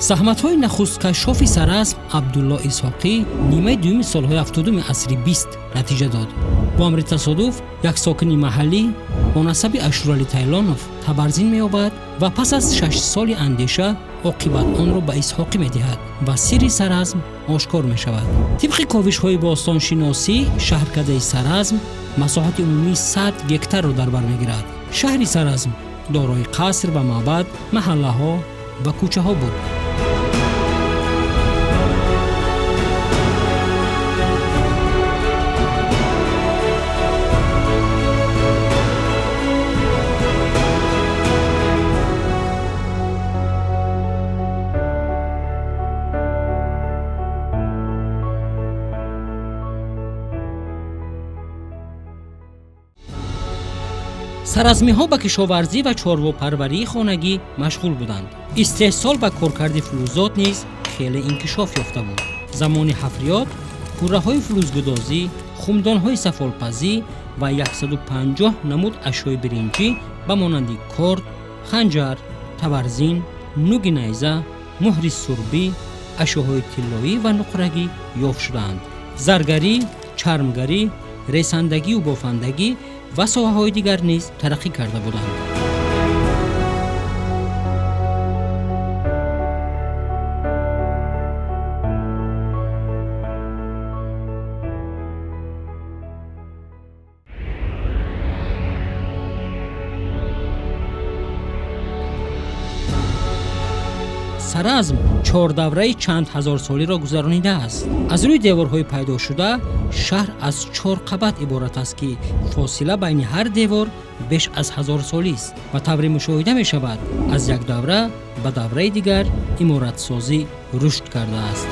заҳматҳои нахусткашофи Саразм Абдулло Исҳоқӣ нимаи дуюми солҳои 70 асри 20 натиҷа дод. Бо амри тасодуф як сокини маҳаллӣ бо насаби Ашурали Тайлонов табарзин меёбад ва пас аз 6 соли андеша оқибат онро ба Исҳоқӣ медиҳад ва сирри Саразм ошкор мешавад. тибқи ковишҳои бостоншиносӣ шаҳркадаи Саразм масоҳати умумии 100 гектарро дар бар мегирад. шаҳри Саразм дорои қаср ва маъбад, маҳаллаҳо ва кӯчаҳо буд. саразмиҳо ба кишоварзӣ ва чорвопарварии хонагӣ машғул буданд. истеҳсол ва коркарди фулӯзот низ хеле инкишоф ёфта буд. замони ҳафриёт пурраҳои фулӯзгудозӣ, хумдонҳои сафолпазӣ ва 150 намуд ашёи биринҷӣ ба монанди корд, ханҷар, табарзин, нуги найза, муҳри сурбӣ, ашёҳои тиллоӣ ва нуқрагӣ ёфт шудаанд. заргарӣ, чармгарӣ, ресандагию бофандагӣ ва соҳаҳои дигар низ тараққӣ карда буданд. саразм чордавраи чанд ҳазорсолиро гузаронидааст. аз рӯи деворҳои пайдошуда шаҳр аз 4 қабат иборат аст ки фосила байни ҳар девор беш аз 1000 солист ва тавре мушоҳида мешавад аз як давра ба давраи дигар иморатсозӣ рушд кардааст.